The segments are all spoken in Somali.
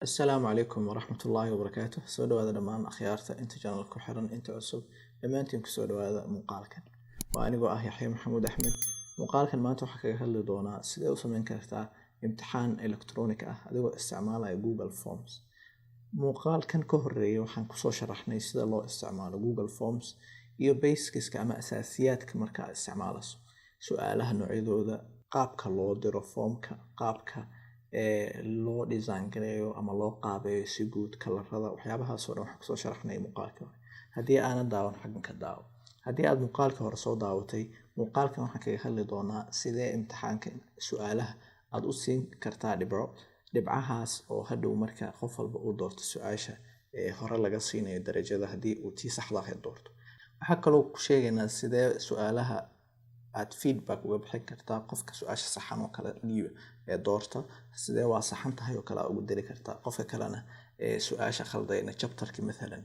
السلام عليكم ورحمة الله وبركاته. سو dhawaada dhammaan akhyaarta inta channel ku xiran inta cusub dhammaantiin ku soo dhawaada muuqaalkan. Waa anigoo ah Yaxya Maxamuud Axmed. Muuqaalkan maanta waxaan kaga hadli doonaa sidee u samayn kartaa imtixaan elektaroonik ah adigoo isticmaalaya Google Forms. Muuqaalkan ka horreeyay waxaan ku soo sharaxnay sida loo isticmaalo Google Forms iyo basics ama asaasiyaadka marka aad isticmaalayso. Su'aalaha noocyadooda, qaabka loo diro formka, qaabka loo design gareeyo ama loo qaabeeyo si guud kalarada waxyaabahaas oo dhan waxaan kusoo sharaxnay muuqaalka hore. Haddii aanad daawan xaggan ka daawo. Haddii aad muuqaalka hore soo daawatay, muuqaalkan waxaan kaga hadli doonaa sidee imtixaanka su'aalaha aad u siin kartaa dhibcahaas oo hadhow marka qof walba uu doorto su'aasha hore laga siinayo darajada haddii uu tii saxda ahayd doorto. Waxaa kaloo ku sheegaynaa sidee su'aalaha aad feedback uga bixin kartaa qofka su'aasha saxan oo kale dhiiba doorta sidee waa saxan tahay oo kale ugu diri kartaa qofka kalena su'aasha khaldayna chapterki مثلا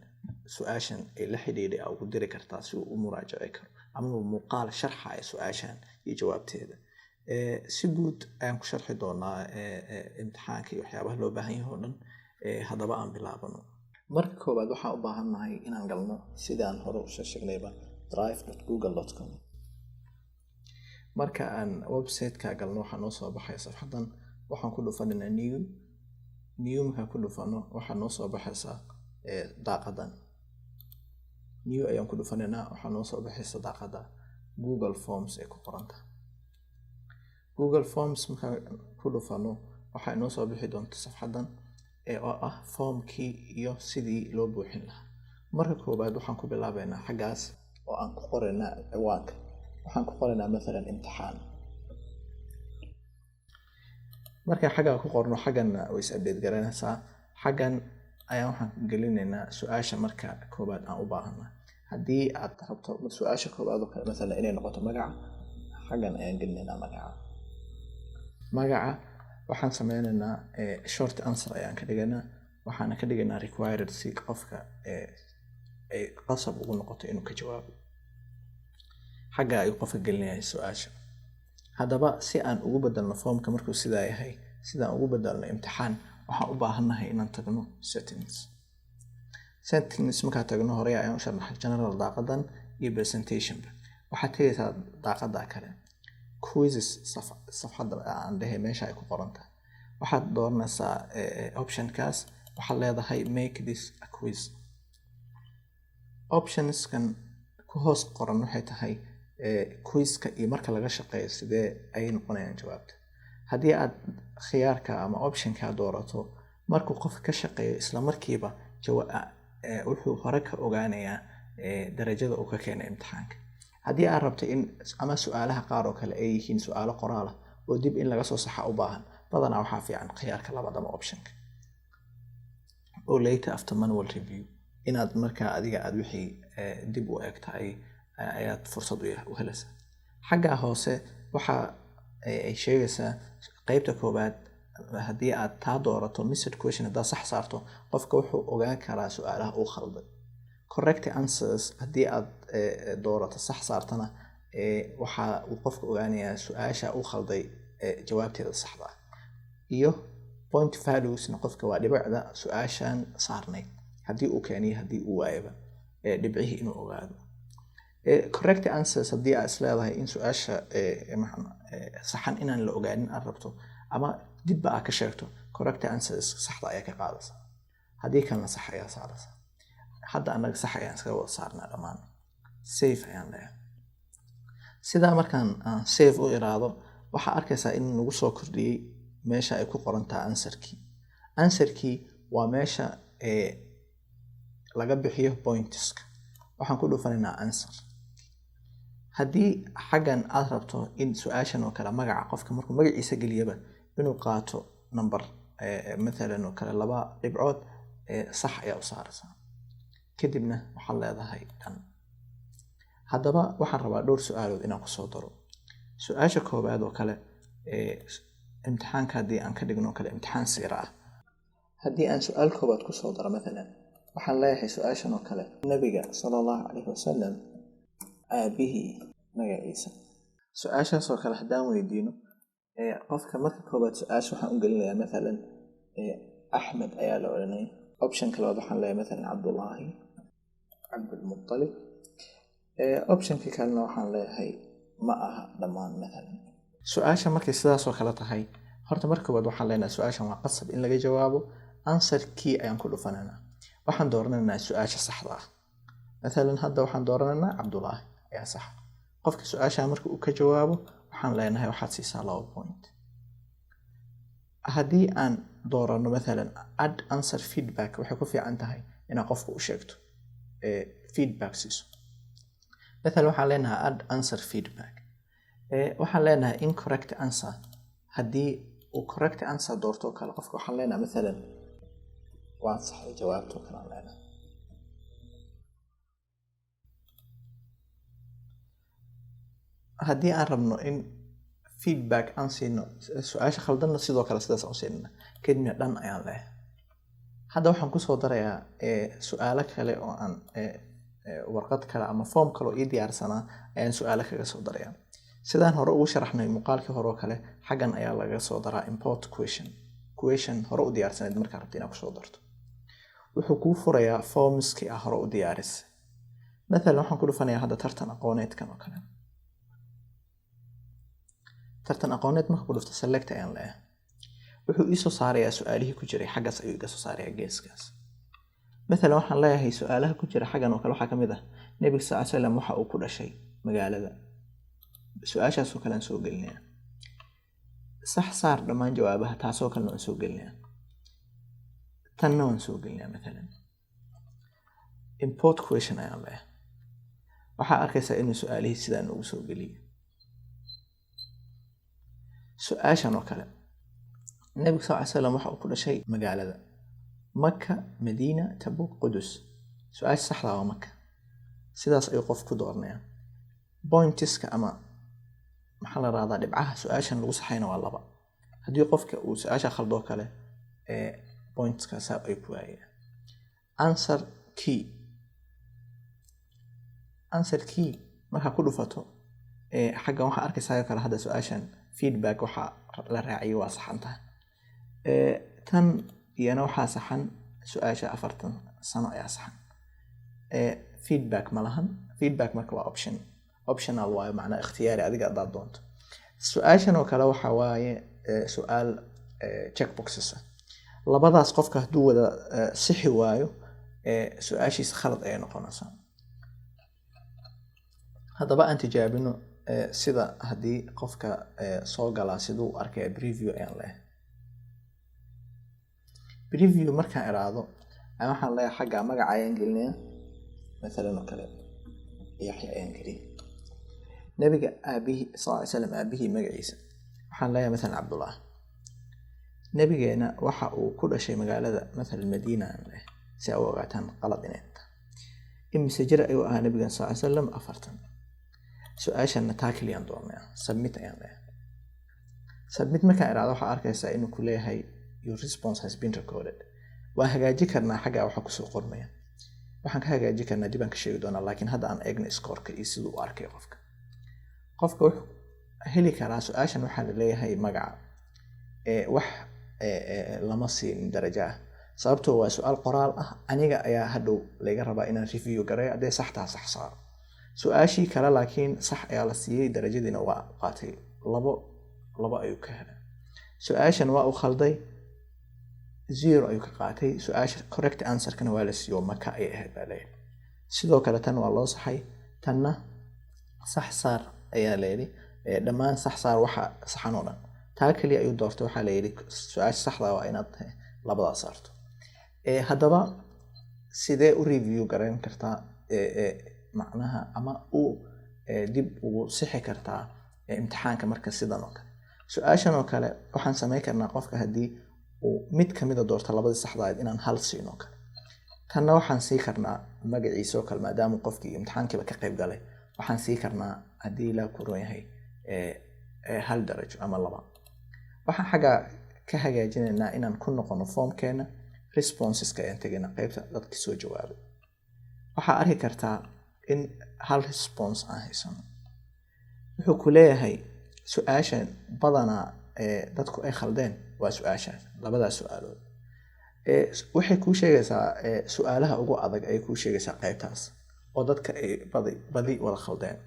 su'aashan ay la xidhiidhay ugu diri kartaa si uu u muraajaci karo ama muuqaal sharxaya su'aashan iyo jawaabteeda. Si guud ayaan ku sharxi doonaa imtixaanka iyo waxyaabaha loo baahan yahay oo dhan. Haddaba aan bilaabano. Marka koowaad waxaan u baahannahay inaan galno sidaan hore u sheegnayba drive.google.com. marka aan website-ka galno waxaa noo soo baxay safxadan waxaan ku dhufanaa new markaan ku dhufano waxaa noo soo baxaysa daaqadan new ayaan ku dhufanaa waxaa noo soo baxaysa daaqada Google Forms ee ku qoranta. Google Forms markaan ku dhufano waxaa noo soo bixi doonta safxadan oo ah formkii iyo sidii loo buuxin lahaa. marka koowaad waxaan ku bilaabaynaa xaggaas oo aan ku qoraynaa ciwaanka. waxaan ku qoraynaa مثلا imtixaan. marka xagga ku qorno xaggan way is update garanaysaa. xaggan ayaan waxaan gelinaynaa su'aasha marka koowaad aan u baahanaa. haddii aad rabto su'aasha koowaad oo kale مثلا inay noqoto magaca, xaggan ayaan gelinaynaa magaca waxaan sameynaynaa short answer ayaan ka dhigaynaa. waxaana ka dhigaynaa required si qofka ay qasab ugu noqoto inuu ka jawaabo. xagga ay qofka gelinayaan su'aasha. haddaba si aan ugu bedelno formka markuu sidaa yahay, sidaan ugu bedelno imtixaan waxaan u baahannahay inaan tagno settings markaan tagno hore ayaan u sharaxay general daaqadan iyo presentation. waxaad tagaysaa daaqada kale quizzes safxadda aan dhahay meesha ay ku qoran tahay. waxaad dooranaysaa optionkaas waxaad leedahay make this a quiz. optionskan ku hoos qoran waxay tahay quizka iyo marka laga shaqeeyo sidee ay noqonayaan jawaabta. haddii aad khiyaarka ama optionka doorato markuu qof ka shaqeeyo isla markiiba wuxuu hore ka ogaanayaa darajada uu ka keenay imtixaanka. haddii aad rabto in ama su'aalaha qaar oo kale ay yihiin su'aalo qoraal ah oo dib in laga soo saxa u baahan badanaa waxaa fiican khiyaarka labaad ama optionka oo later after manual review inaad markaa adiga aad wixii dib u eegtahay ayaad fursad u helaysaa. xagga hoose waxa ay sheegaysaa qaybta koowaad haddii aad taa doorato missed question haddaad sax saarto qofka wuxuu ogaan karaa su'aalaha uu khalday. correct answers haddii aad doorato sax saartana waxa uu qofka ogaanayaa su'aasha uu khalday jawaabteeda saxda ah. iyo point valuesna qofka waa dhibicda su'aashan saarnayd haddii uu keeniyo haddii uu waayaba dhibcihii inuu ogaado. correct answers haddii aad isleedahay in su'aasha saxan inaan la ogaanin aad rabto ama dibba aad ka sheegto correct answers saxda ayaa ka qaadaysaa. haddii kalena sax ayaa saaraysaa. hadda annaga sax ayaan iskaga wada saarnaa dhammaan. save ayaan leeyahay. sidaa markaan save u iraado waxaa arkaysaa in nagu soo kordhiyey meesha ay ku qoran tahay answerkii waa meesha laga bixiyo pointska. waxaan ku dhufanaynaa answer. haddii xaggan aad rabto in su'aashan oo kale magaca qofka markuu magaciisa geliyaba inuu qaato number مثلا oo kale 2 dhibcood sax ayaa u saaraysaa. kadibna waxaad leedahay dhan. haddaba waxaan rabaa dhowr su'aalood inaan ku soo daro. su'aasha koowaad oo kale imtixaanka haddii aan ka dhigno kale imtixaan siira ah. haddii aan su'aal koowaad ku soo daro مثلا waxaan leeyahay su'aashan oo kale nabiga sallallahu alayhi wasallam aabihii magaciisa. su'aashaas oo kale haddaan weydiino qofka marka koowaad su'aasha waxaan u gelinayaa مثلا أحمد ayaa la oranaya. Option kale waxaan leeyahay مثلا Cabdullaahi Cabdulmuttalib. Option kalena waxaan leeyahay ma aha dhammaan مثلا. Su'aasha markay sidaas oo kale tahay horta marka koowaad waxaan leenahay su'aashan waa qasab in laga jawaabo. Answer key ayaan ku dhufanaynaa. waxaan dooranaynaa su'aasha saxda ah. مثلا hadda waxaan dooranaynaa Cabdullaahi ayaa sax. qofka su'aasha marka uu ka jawaabo waxaan leenahay waxaad siisaa 2 point. haddii aan doorano مثلا add answer feedback waxay ku fiican tahay inaad qofka u sheegto feedback siiso. مثلا waxaan leenahay add answer feedback. waxaan leenahay incorrect answer. haddii uu correct answer doorto kale qofka waxaan leenahay مثلا waa sax jawaabto kale aan leenahay. haddii aan rabno in feedback aan siino su'aasha khaldanna sidoo kale sidaas aan siinna kadibna dhan ayaan leeyahay. hadda waxaan ku soo darayaa su'aalo kale oo aan warqad kale ama form kale oo ii diyaarsanaa ayaan su'aalo kaga soo darayaa. sidaan hore ugu sharaxnay muuqaalkii hore oo kale xaggan ayaa laga soo daraa import question hore u diyaarsanayd markaa rabto inaad ku soo darto. wuxuu kuu furayaa formskii ah hore u diyaarisay. مثلا waxaan ku dhufanayaa hadda tartan aqooneedkan oo kale. tartan aqooneed marka ku dhufto select ayaan leeyahay. wuxuu ii soo saarayaa su'aalihii ku jiray xaggaas ayuu iga soo saarayaa geeskaas. مثلا waxaan leeyahay su'aalaha ku jira xaggan oo kale waxaa ka mid ah Nabiga sallallahu alayhi wasallam waxa uu ku dhashay magaalada. su'aashaas oo kale aan soo gelinayaa. sax saar dhammaan jawaabaha taasoo kale aan soo gelinayaa. tanna waan soo gelinayaa مثلا. import question ayaan leeyahay. waxaa arkaysaa inuu su'aalihii sidaan ugu soo geliyay. su'aashan oo kale Nabiga sallallahu alayhi wasallam waxa uu ku dhashay magaalada Makka, Madiina, Tabuk, Qudus. su'aasha saxda waa Makka. sidaas ayuu qof ku dooranaya. pointiska ama maxaa la raaddaa dhibcaha su'aashan lagu saxayna waa 2. haddii qofka uu su'aasha khaldo kale pointska saab ay ku waayaan. answer key marka ku dhufato xaggan waxaa arkaysaa kale hadda su'aashan feedback waxa la raaciyay waa saxan tahay. tan iyana waxaa saxan su'aasha 40 sano ayaa saxan. feedback ma lahan. feedback marka waa optional waayo macna ikhtiyaari adiga aad doonto. su'aashan oo kale waxa waaye su'aal checkboxes. labadaas qofka hadduu wada sixi waayo su'aashiisa khalad ayay noqonaysaa. haddaba aan tijaabino sida haddii qofka soo galaa siduu arkaya preview ayaan leeyahay. preview markaan iraado waxaan leeyahay xagga magaca ayaan gelinayaa. مثلا oo kale Yaxya ayaan gelinayaa. Nabiga aabihi sallallahu alayhi wasallam aabihi magaciisa waxaan leeyahay مثلا Cabdullah. nabigeena waxa uu ku dhashay magaalada مثلا Madiina aan leeyahay si ay u ogaataan qalad inay tahay. imise jir ayuu ahaa nabiga sallallahu alayhi wasallam 40. su'aashan taakiliyaan doonaa submit ayaan leeyahay. submit markaan iraado waxaa arkaysaa inuu ku leeyahay your response has been recorded. waan hagaajin karnaa xagga waxa ku soo qormaya. waxaan ka hagaajin karnaa dib aan ka sheegi doonaa laakiin hadda aan eegno score-ka iyo siduu u arkay qofka wuxuu heli karaa su'aashan waxaa la leeyahay magaca wax lama siin darajo ah sababtoo waa su'aal qoraal ah. aniga ayaa hadhow laga rabaa inaan review gareeyo haddii saxtaa sax saaro. su'aashii kale laakiin sax ayaa la siiyey darajadiina waa qaatay 2 ayuu ka helay. su'aashan waa uu khalday 0 ayuu ka qaatay. su'aasha correct answer-kana waa la siiyo Makka ay ahayd baa leeyahay. sidoo kale tan waa loo saxay. tanna sax saar ayaa leeyahay. dhammaan sax saar waxa saxan oo dhan. taa kaliya ayuu doortay waxaa leeyahay su'aasha saxda waa inaad labadaas saarto. haddaba sidee u review gareyn kartaa macnaha ama uu dib ugu sixi kartaa imtixaanka marka sidan oo kale. su'aashan oo kale waxaan sameyn karnaa qofka haddii uu mid kamid ah doorto labadii saxda ahayd inaan hal siino kale. tanna waxaan sii karnaa magaciisa oo kale maadaama qofkii imtixaankiiba ka qayb galay waxaan sii karnaa haddii la kuron yahay 1 darajo ama 2. waxaan xagga ka hagaajinaynaa inaan ku noqono formkeena responseska ayaan tegaynaa qaybta dadka soo jawaabay. waxaa arki kartaa in hal response aan haysano. wuxuu ku leeyahay su'aashan badanaa dadku ay khaldeen waa su'aashan labadaas su'aalood. waxay kuu sheegaysaa su'aalaha ugu adag ay kuu sheegaysaa qaybtaas oo dadka ay badi wada khaldeen.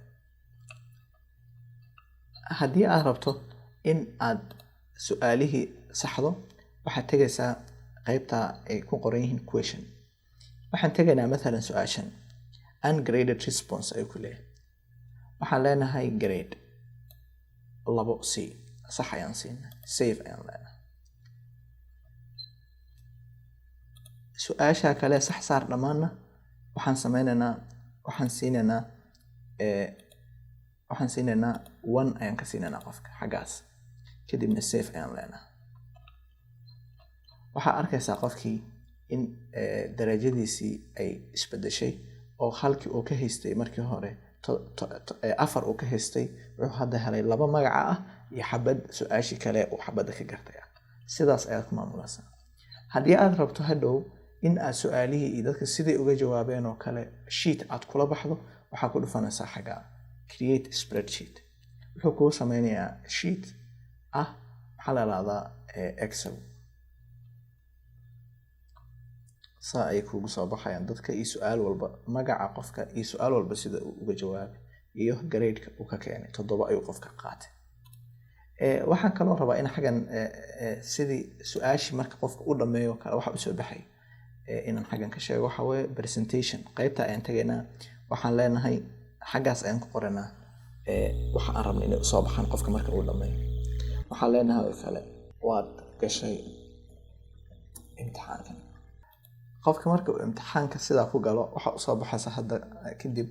haddii aad rabto in aad su'aalihii saxdo waxaad tegaysaa qaybta ay ku qoran yihiin question. waxaan tegaynaa mathalan su'aashan ungraded response ay ku leeyahay. waxaan leenahay grade 2C sax ayaan siinaa, save ayaan leenahay. su-aasha kale sax saar dhammaanna waxaan siinaynaa 1 ayaan ka siinaynaa qofka xaggaas, kadibna save ayaan leenahay. waxaa arkaysaa qofkii in darajadiisii ay isbedeshay oo halkii uu ka haystay markii hore 4 uu ka haystay wuxuu hadda helay 2 magaca ah iyo xabad su-aashii kale uu xabadda ka gartay. sidaas ayaad ku maamulaysaa. haddii aad rabto hadhow in aad su-aalihii iyo dadka siday uga jawaabeen oo kale sheet aad kula baxdo, waxaa ku dhufanaysaa xagga create spreadsheet. wuxuu kuu sameynayaa sheet maxaa la yiraahdaa Excel. saa ay kugu soo baxayaan dadka iyo su-aal walba magaca qofka iyo su-aal walba sida uu uga jawaabay iyo grade-ka uu ka keenay. 7 ayuu qofka qaatay. waxaan kaloo rabaa in xagan sidii su-aashii marka qofka u dhameeyo kale waxa u soo baxay inaan xagan ka sheego waxa weeye presentation. qaybta ayaan tagaynaa, waxaan leenahay xaggaas ayaan ku qoranaa waxa aan rabnay inay soo baxaan qofka marka uu dhameeyo. waxaan leenahay kale waad gashay imtixaankan. qofka marka uu imtixaanka sidaa ku galo waxa u soo baxaysa hadda kadib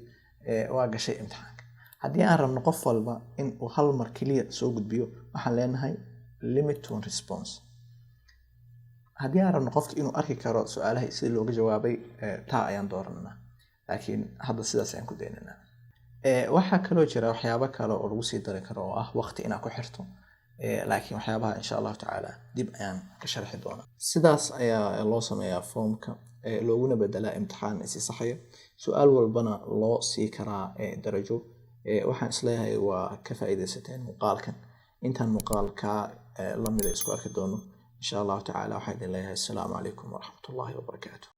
waa gashay imtixaanka. haddii aan rabno qof walba in uu hal mar kaliya soo gudbiyo waxaan leenahay limit to response. haddii aan rabno qofka inuu arki karo su-aalaha sida looga jawaabay taa ayaan dooranaa, laakiin hadda sidaas ayaan ku daynaynaa. waxaa kaloo jira waxyaabo kale oo lagu sii dari karo oo ah waqti inaad ku xirto, laakiin waxyaabaha insha allahu tacaala dib ayaan ka sharxi doonaa. sidaas ayaa loo sameeyaa foomka looguna bedelaa imtixaan isi saxaya, su-aal walbana loo sii karaa darajo. waxaan isleeyahay waa ka faa'iidaysateen muuqaalkan. intaan muuqaalka lamida isku arki doono insha allahu tacaala waxaan idin leeyahay assalaamu calaykum waraxmatullaahi wabarakaatuh.